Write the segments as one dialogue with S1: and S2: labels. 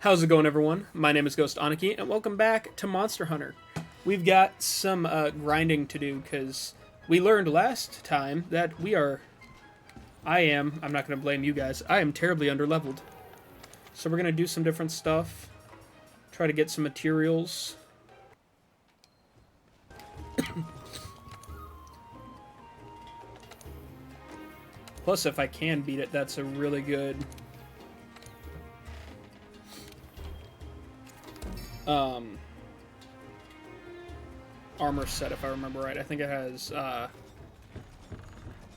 S1: How's it going, everyone? My name is Ghost Aniki, and welcome back to Monster Hunter. We've got some grinding to do, because we learned last time that I'm not going to blame you guys, I am terribly underleveled. So we're going to do some different stuff, try to get some materials. Plus, if I can beat it, that's a really good armor set, if I remember right. I think it has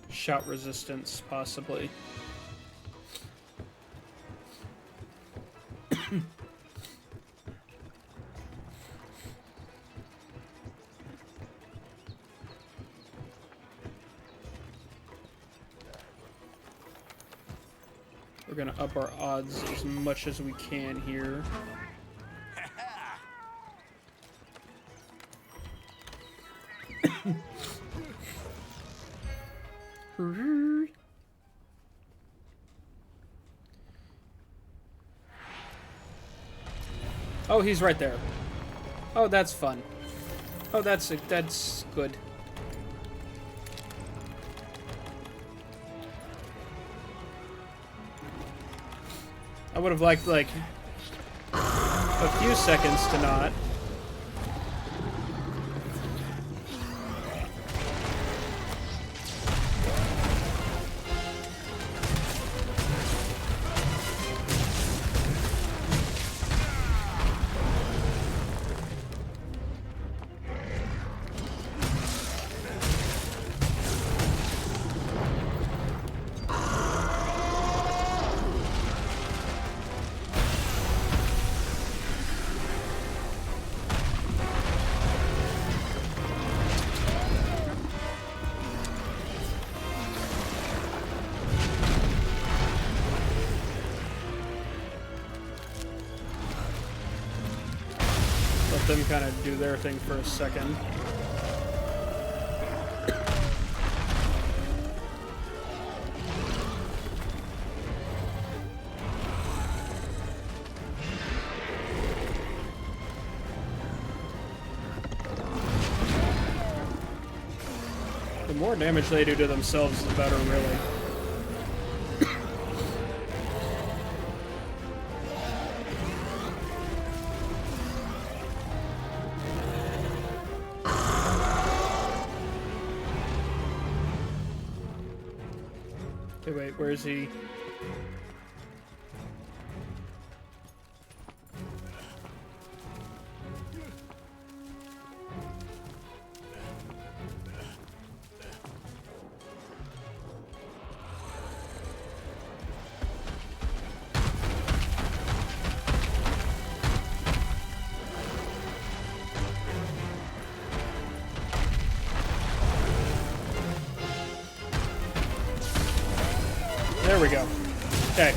S1: shout resistance, possibly. We're gonna up our odds as much as we can here. Oh, he's right there. Oh, that's fun. Oh, that's good. I would have liked, like, a few seconds to not. Let them kind of do their thing for a second. The more damage they do to themselves, the better, really. Hey, wait, where is he? There we go. Okay.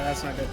S1: That's not good.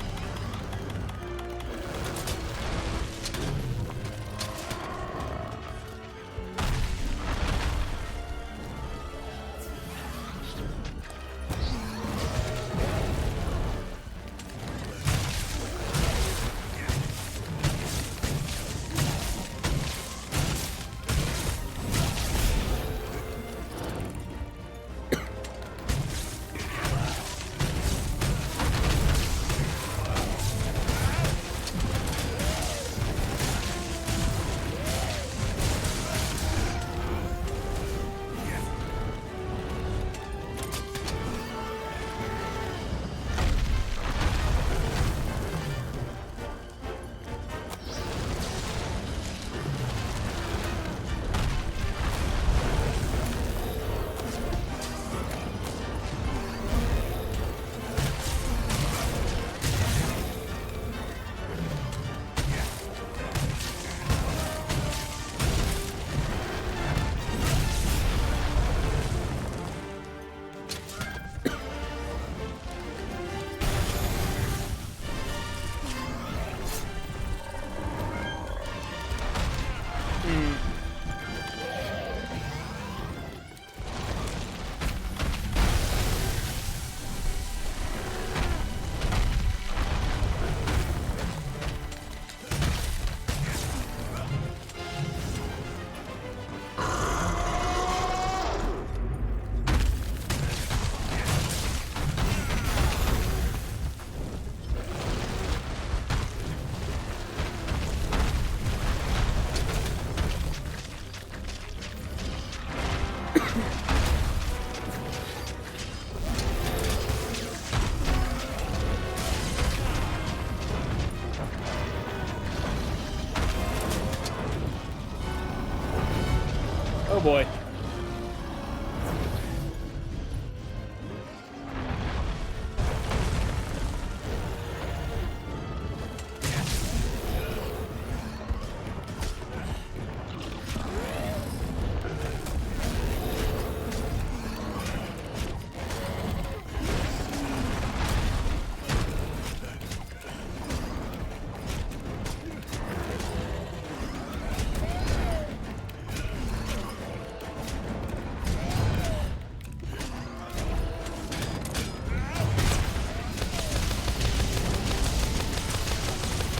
S1: Oh boy.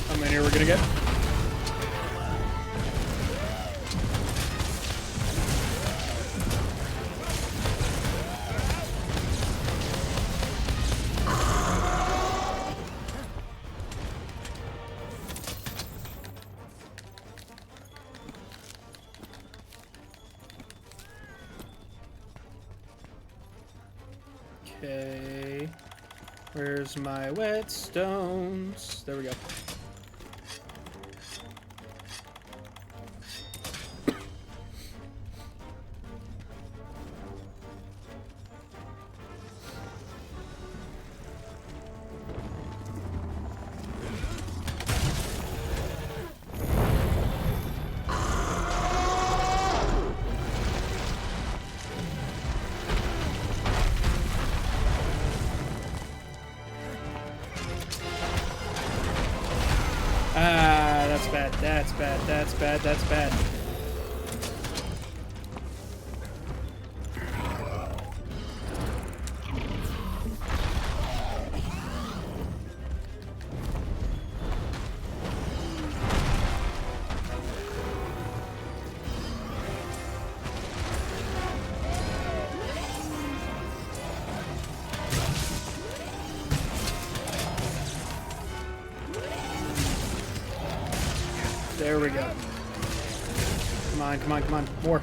S1: How many are we gonna get? Okay. Where's my whetstones? There we go. Ah, that's bad. That's bad. That's bad. That's bad. There we go. Come on, come on, come on. More.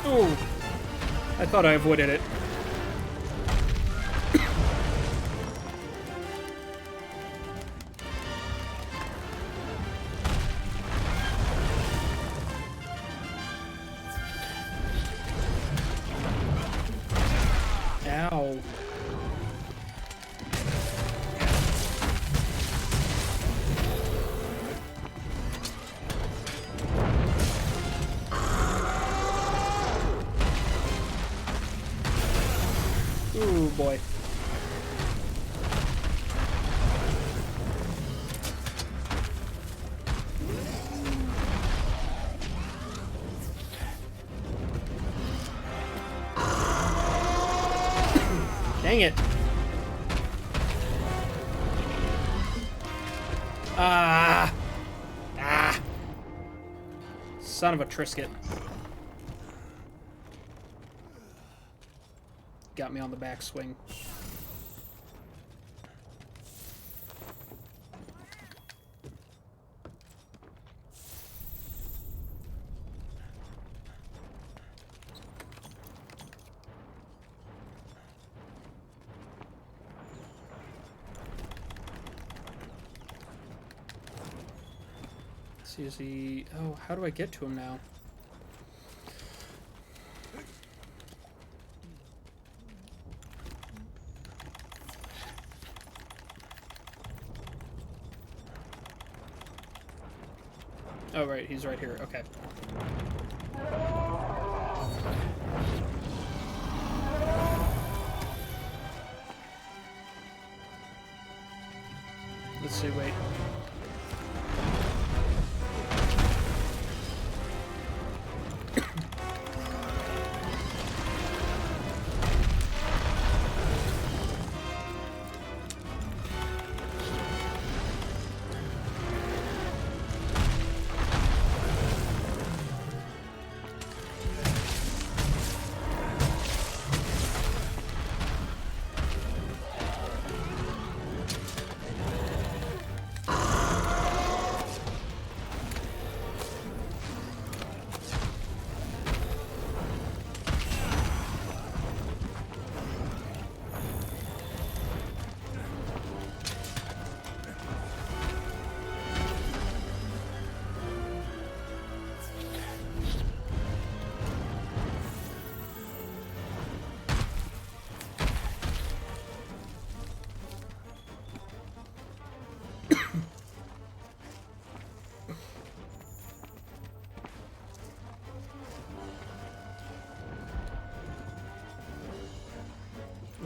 S1: Oh, I thought I avoided it. Ow. Ooh, boy. Dang it. Ah. Ah. Son of a Trisket. Got me on the backswing. See, is he... Oh, how do I get to him now? Oh, right, he's right here. Okay. Let's see, wait.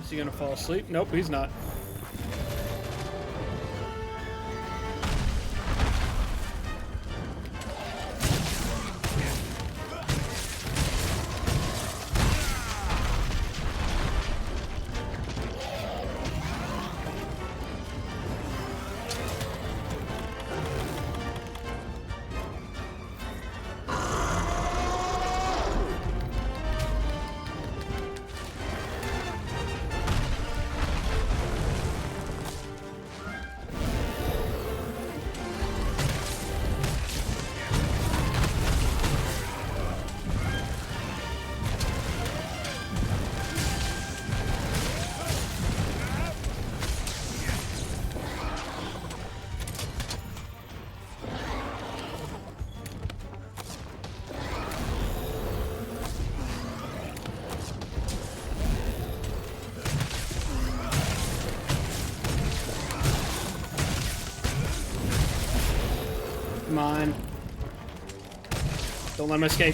S1: Is he gonna fall asleep? Nope, he's not. Come on. Don't let him escape.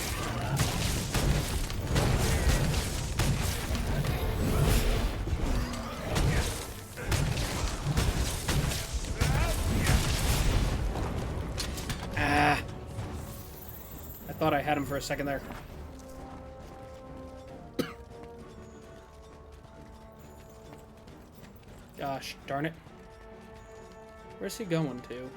S1: Ah. I thought I had him for a second there. Gosh, darn it. Where's he going to?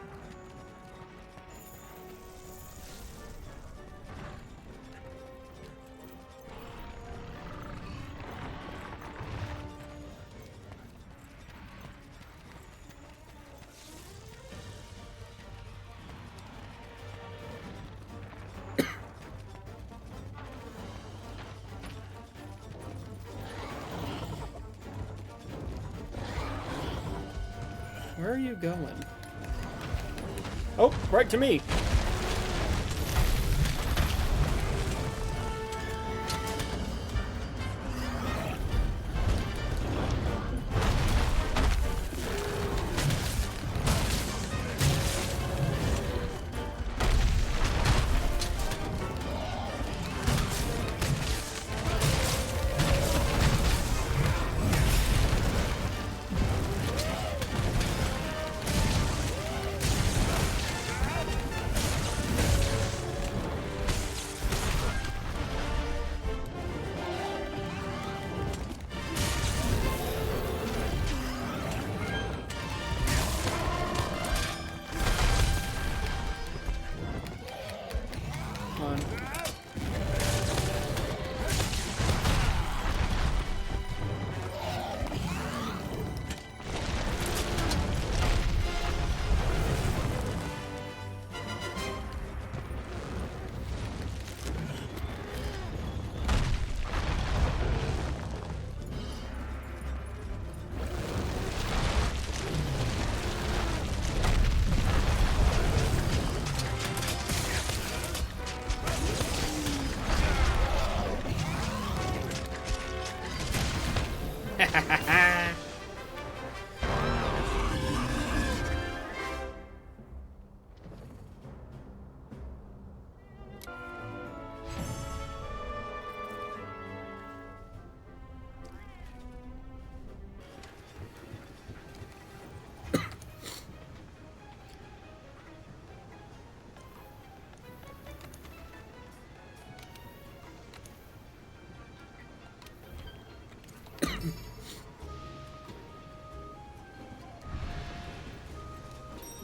S1: Where are you going? Oh, right to me.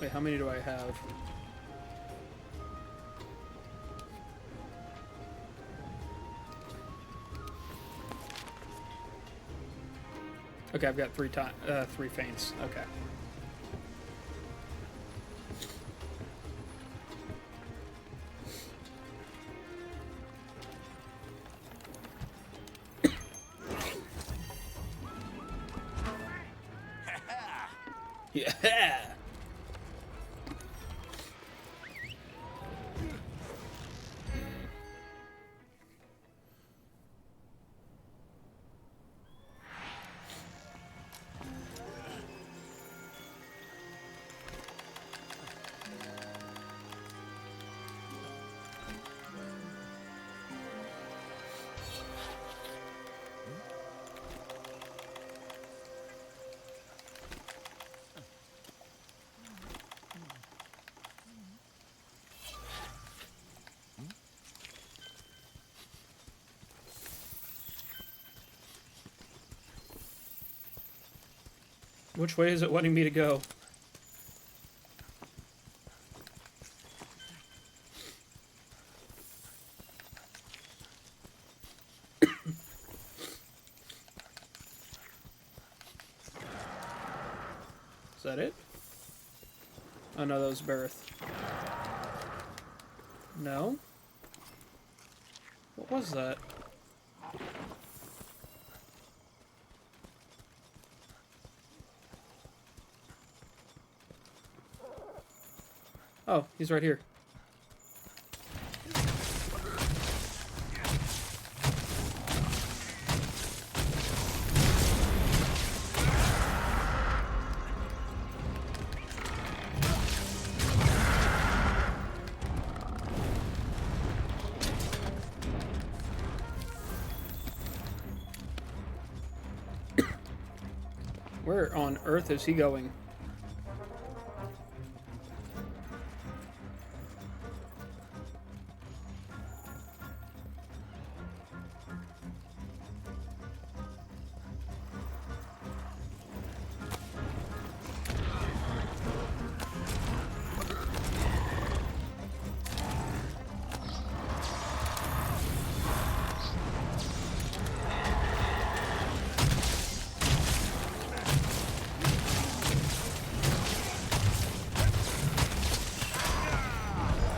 S1: Wait, how many do I have? Okay, I've got three feints. Okay. Yeah. Which way is it wanting me to go? Is that it? Oh no, that was Barrett. No? What was that? Oh, he's right here. Where on earth is he going?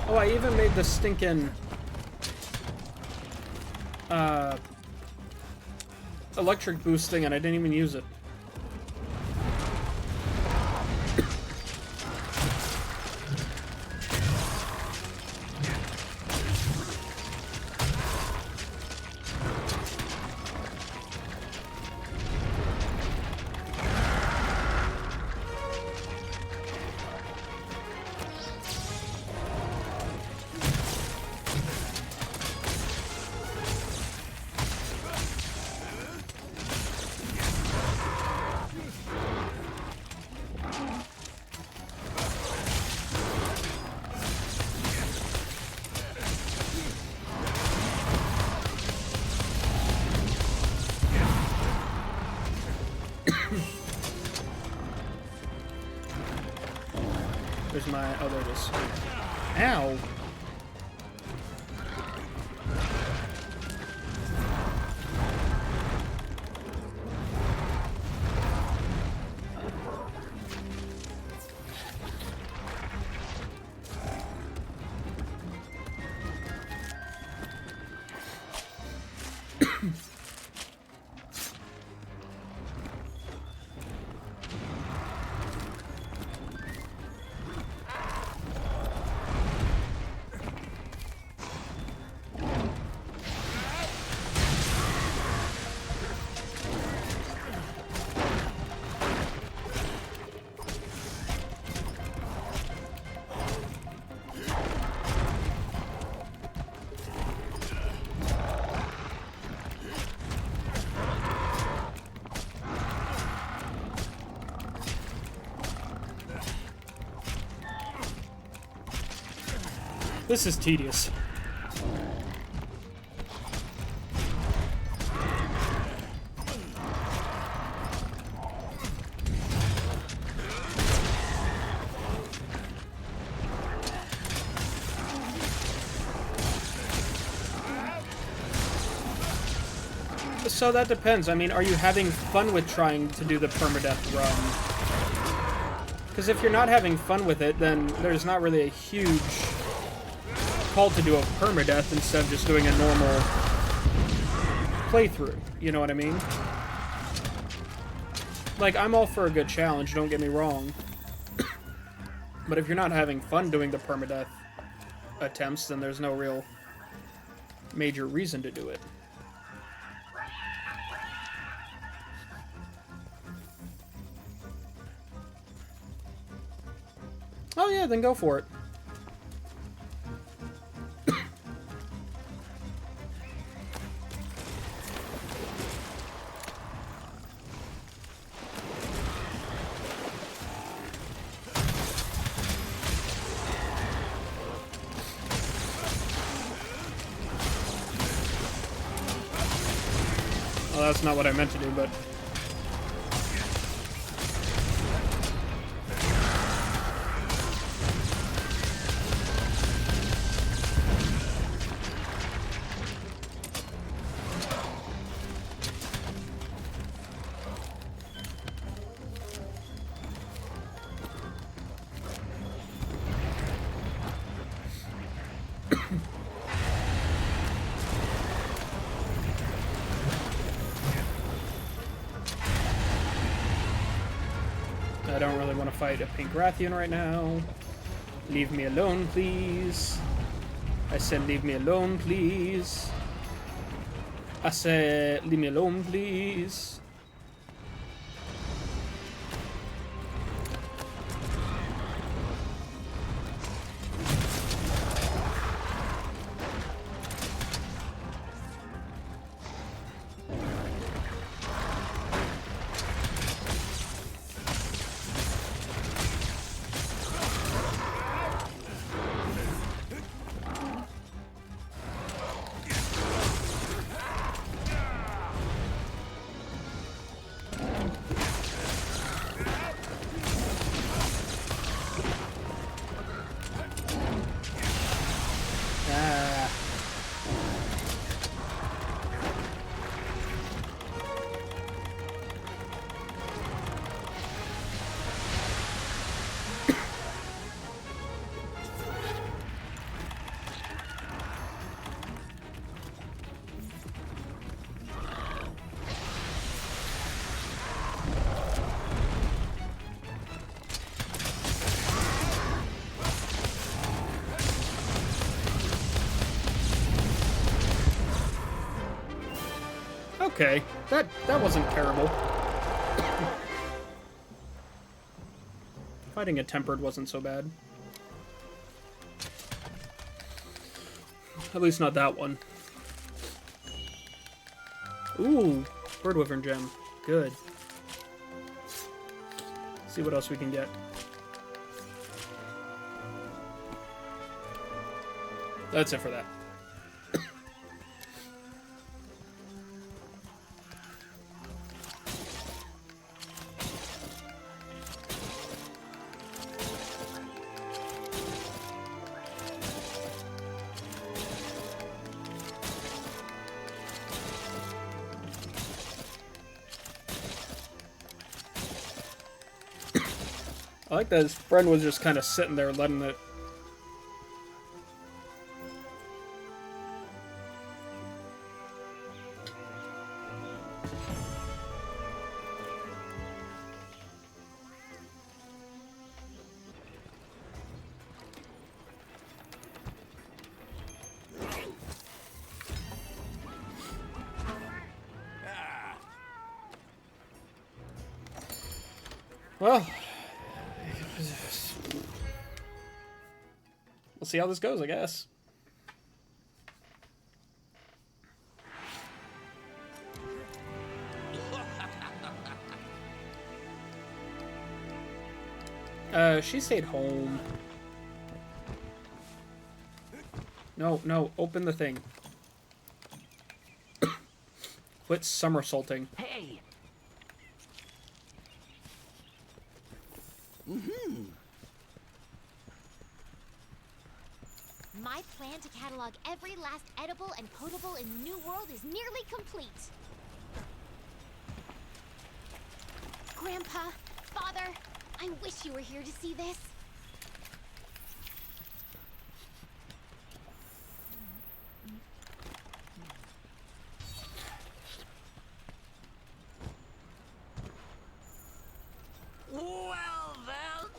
S1: Oh, I even made the stinking electric boost thing and I didn't even use it. There's my... oh, there it is. Ow! This is tedious. So that depends. I mean, are you having fun with trying to do the permadeath run? Because if you're not having fun with it, then there's not really a huge call to do a permadeath instead of just doing a normal playthrough. You know what I mean? Like, I'm all for a good challenge, don't get me wrong. But if you're not having fun doing the permadeath attempts, then there's no real major reason to do it. Oh yeah, then go for it. Well, that's not what I meant to do, but... I don't really want to fight a pink Rathian right now. Leave me alone, please. I said leave me alone, please. I said leave me alone, please. Okay, that wasn't terrible. Fighting a tempered wasn't so bad. At least not that one. Ooh, Bird Wyvern gem. Good. See what else we can get. That's it for that. I like that his friend was just kind of sitting there letting it... Well... We'll see how this goes, I guess. She stayed home. No, open the thing. Quit somersaulting.
S2: Hey!
S3: My plan to catalog every last edible and potable in New World is nearly complete.
S2: Grandpa, Father, I wish you were here to see this.
S3: Well then.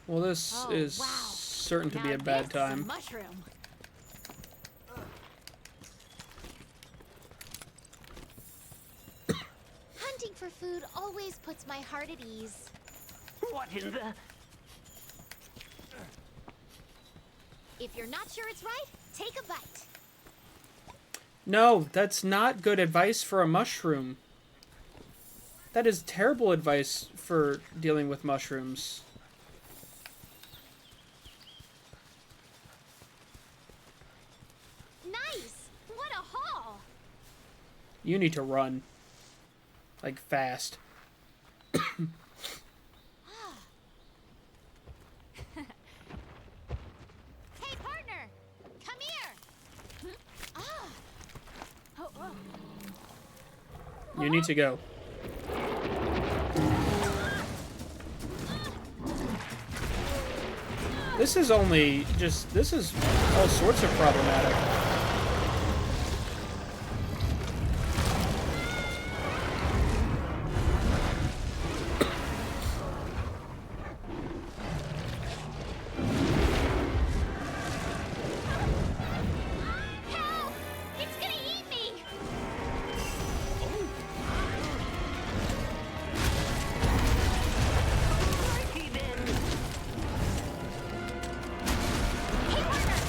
S1: Well, this is
S2: wow.
S1: certain to be
S2: Now
S1: a bad
S2: this is a
S1: time.
S2: mushroom. Hunting for food always puts my heart at ease.
S3: What in the?
S2: If you're not sure it's right, take a bite.
S1: No, that's not good advice for a mushroom. That is terrible advice for dealing with mushrooms.
S2: Nice! What a haul!
S1: You need to run. Like, fast.
S2: Hey, partner! Come here! Ah! Oh, oh.
S1: You need to go. This is only just... This is all sorts of problematic.
S2: Help! It's gonna eat me!
S3: Righty then.
S2: Hey, partner!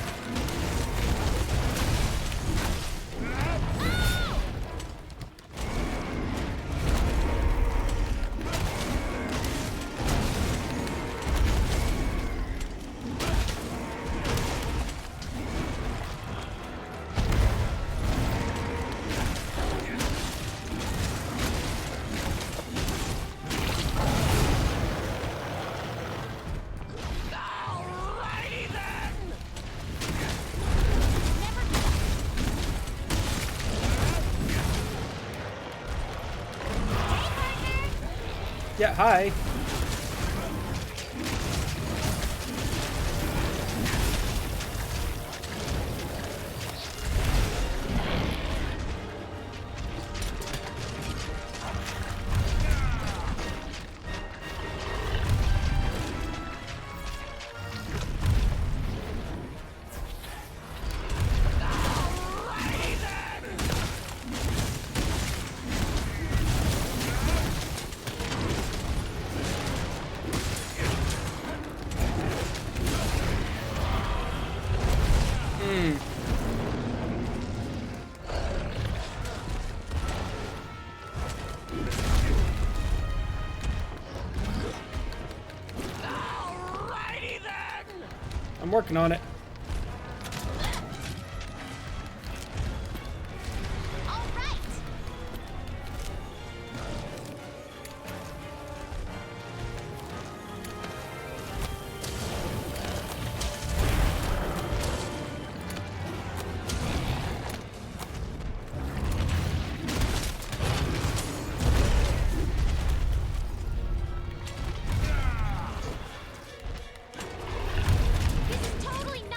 S3: Alrighty then.
S1: Yeah, hi.
S3: Alrighty then. Alrighty then.
S1: I'm working on it.
S2: All right! This is totally not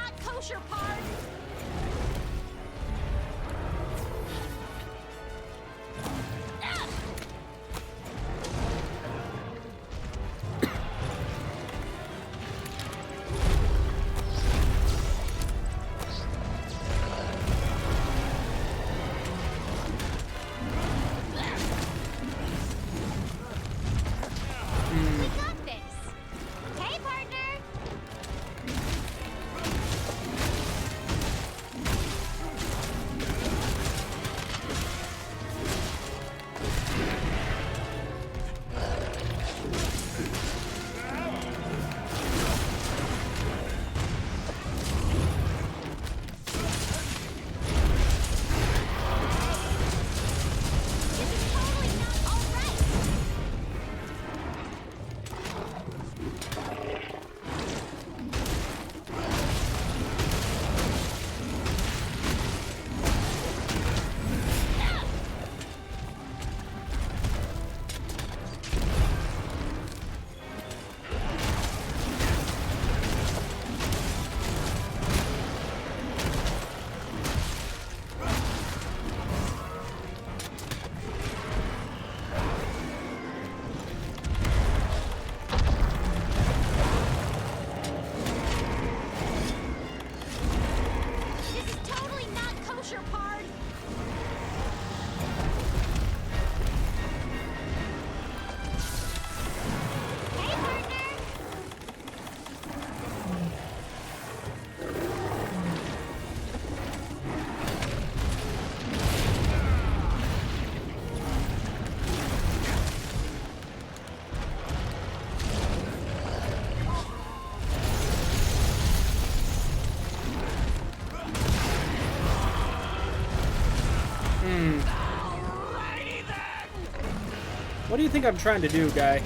S1: What do you think I'm trying to do, guy?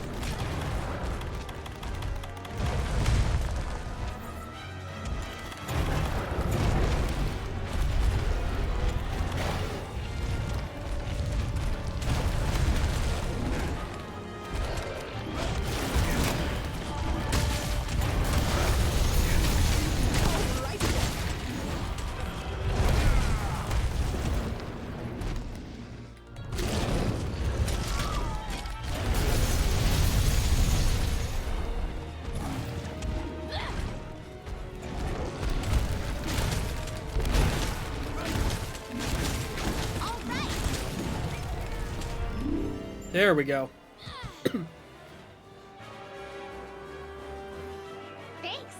S2: All right.
S1: There we go.
S2: Thanks.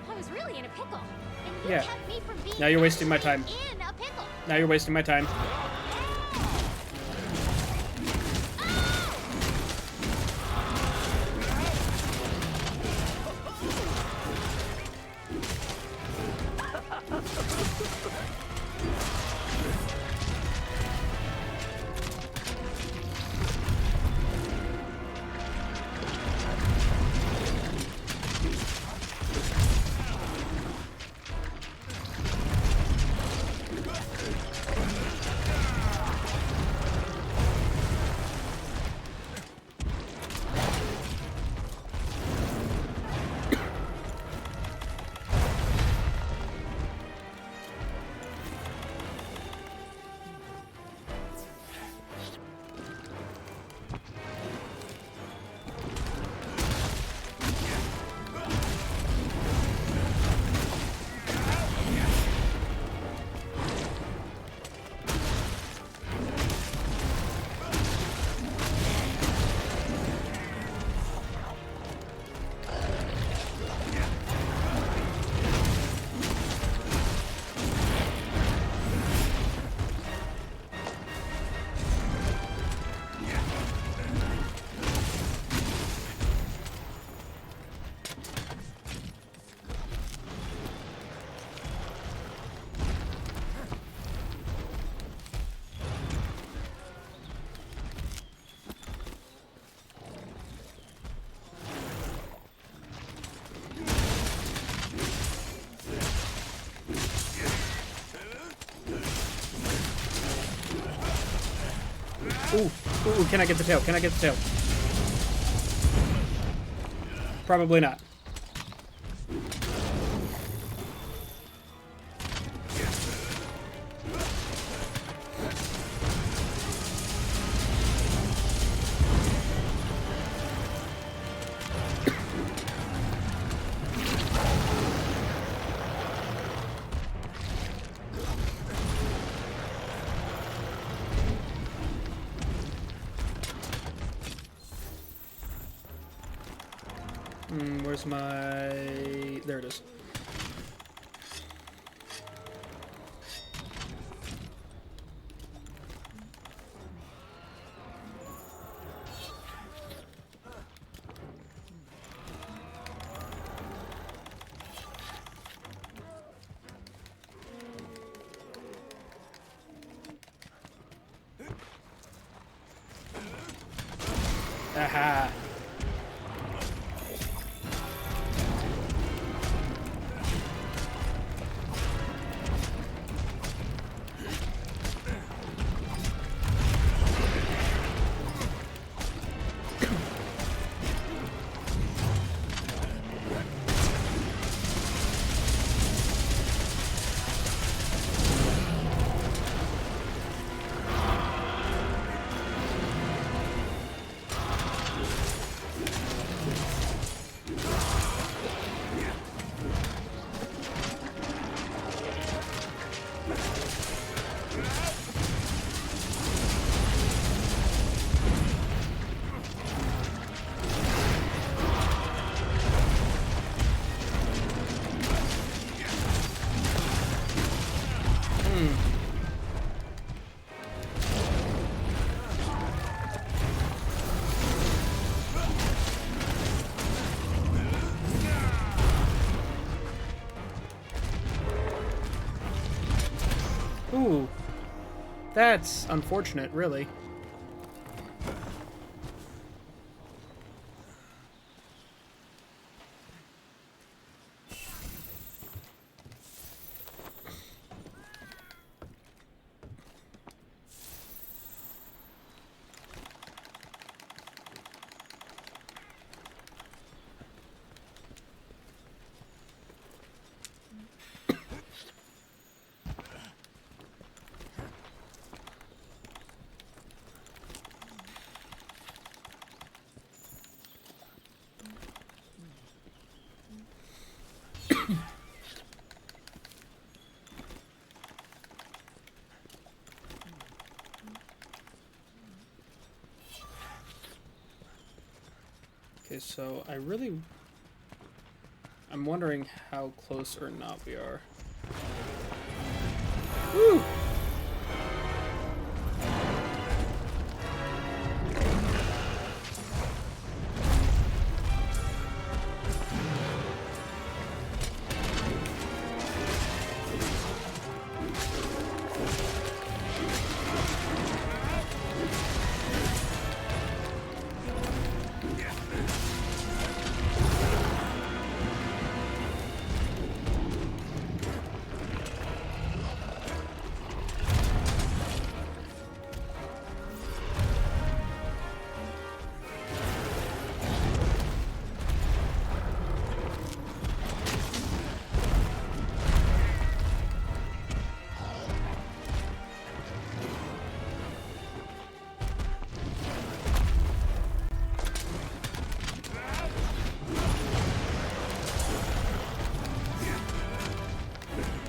S2: I was really in a pickle. And you
S1: Yeah.
S2: kept me from being
S1: Now you're wasting my time.
S2: in a pickle.
S1: Now you're wasting my time. Ooh, ooh, can I get the tail? Can I get the tail? Probably not. Where's my... There it is. Aha! Ooh. That's unfortunate, really. Okay, so I'm wondering how close or not we are. Woo!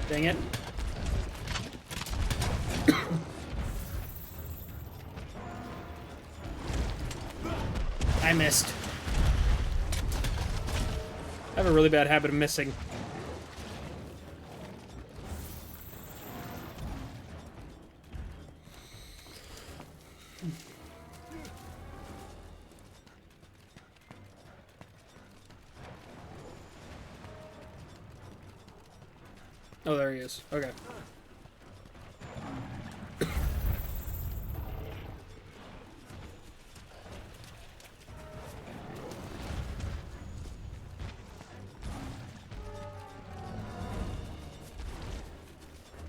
S1: Dang it. I missed. I have a really bad habit of missing. Oh, there he is. Okay.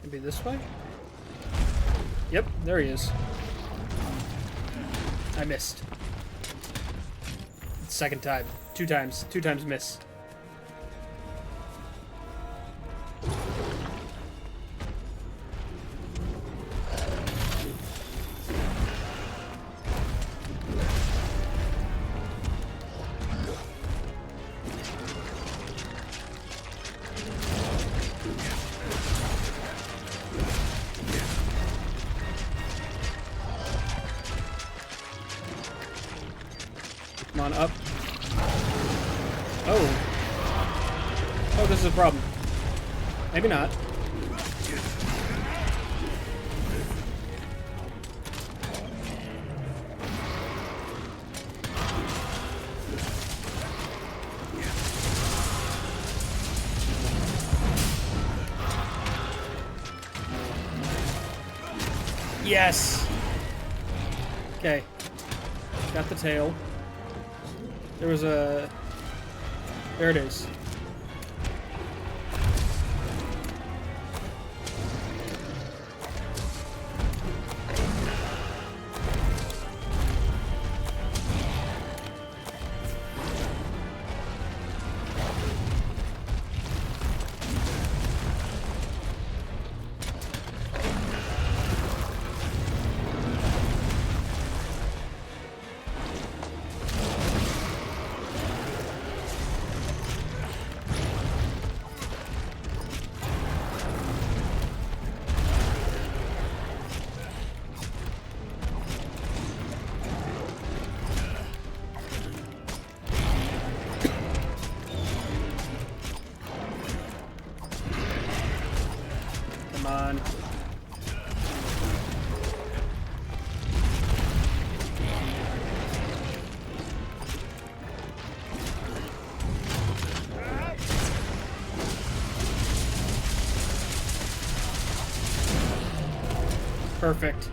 S1: Maybe this way? Yep, there he is. I missed. Second time. Two times. Two times miss. Come on, up. Oh. Oh, this is a problem. Maybe not. Yes! Okay. Got the tail. There was a... There it is. Come on. Perfect.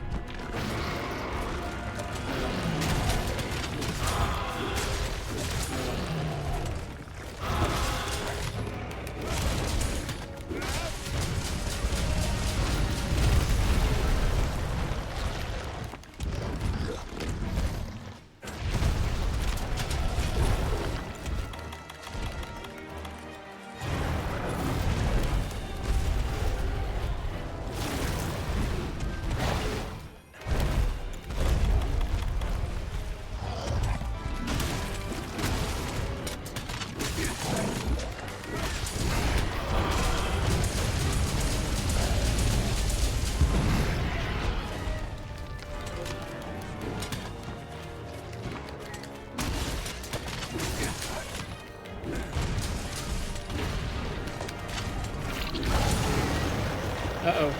S1: Uh-oh.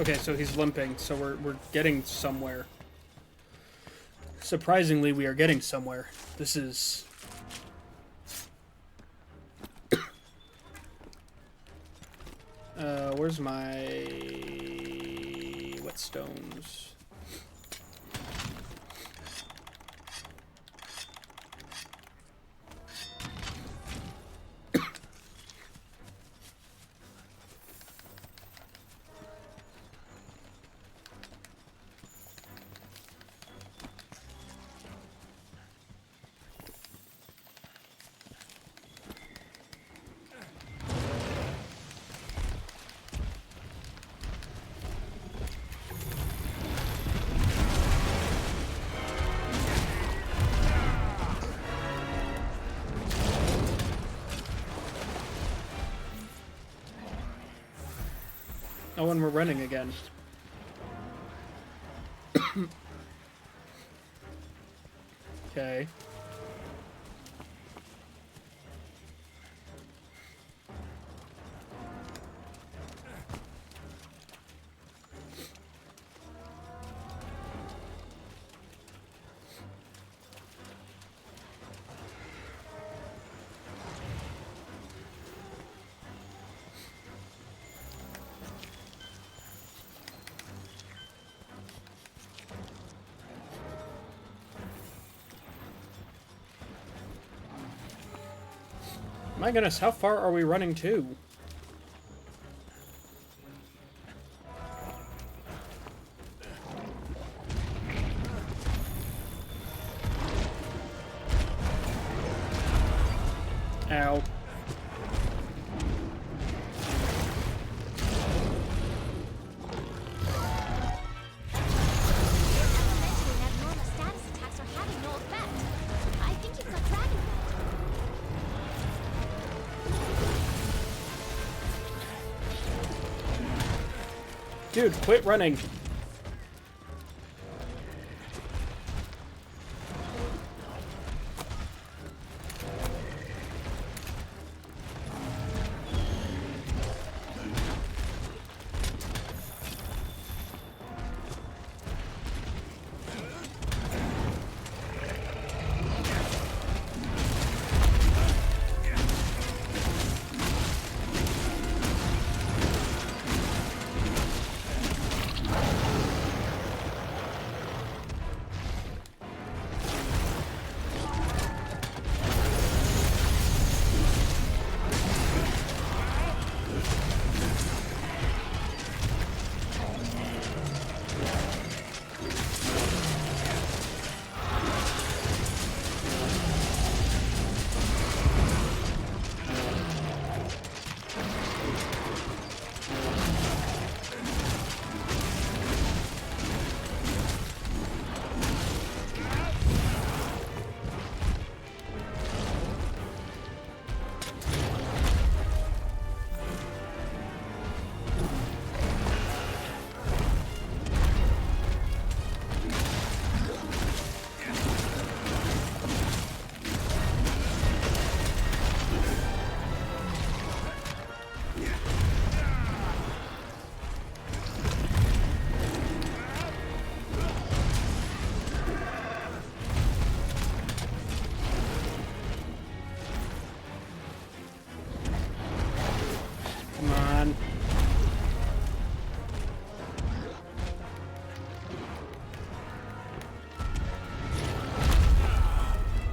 S1: Okay, so he's limping, so we're getting somewhere. Surprisingly, we are getting somewhere. This is... where's my whetstones? Oh, and we're running again. Okay. My goodness, how far are we running to? Ow.
S2: Elementary and abnormal status attacks are having no effect. I think you've got dragon blood.
S1: Dude, quit running. Come on.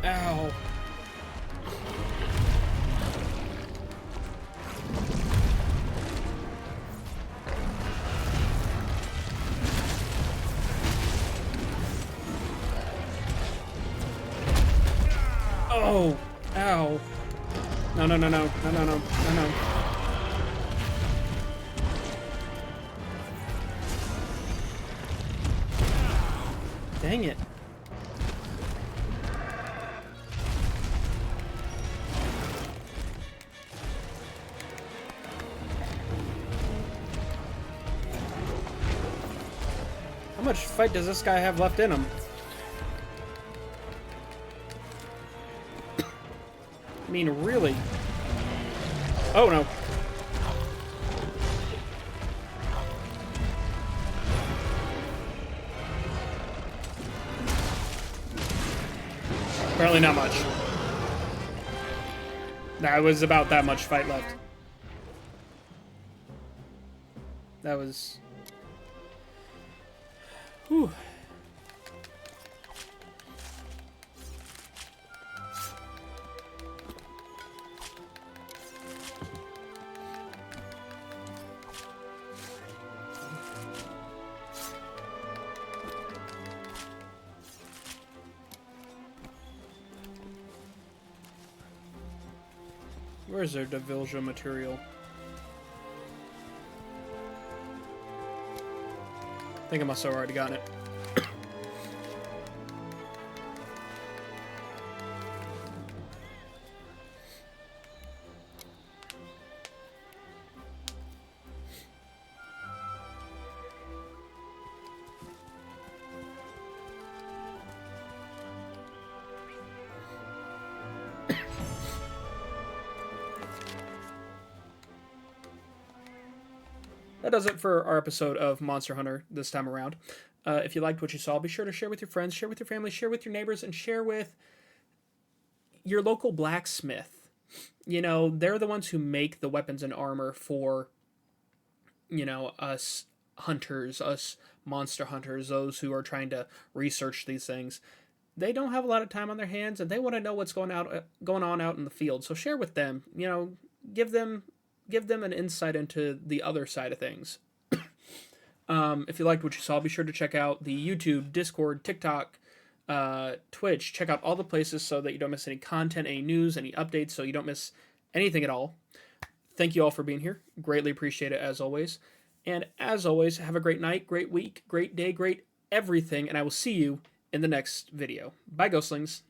S1: Ow. Oh, ow. No, no, no, no, no, no, no, no, no. Dang it. How much fight does this guy have left in him? I mean, really? Oh no. Apparently not much. That was about that much fight left. That was... Whew. Where's their Devilja material? I think I must have already gotten it. That does it for our episode of Monster Hunter this time around. If you liked what you saw, be sure to share with your friends, share with your family, share with your neighbors, and share with your local blacksmith. You know, they're the ones who make the weapons and armor for, you know, us hunters, us monster hunters, those who are trying to research these things. They don't have a lot of time on their hands, and they want to know what's going on out in the field. So share with them. You know, give them an insight into the other side of things. If you liked what you saw, be sure to check out the YouTube, Discord, TikTok, Twitch. Check out all the places so that you don't miss any content, any news, any updates, so you don't miss anything at all. Thank you all for being here. Greatly appreciate it, as always. And as always, have a great night, great week, great day, great everything, and I will see you in the next video. Bye, Ghostlings.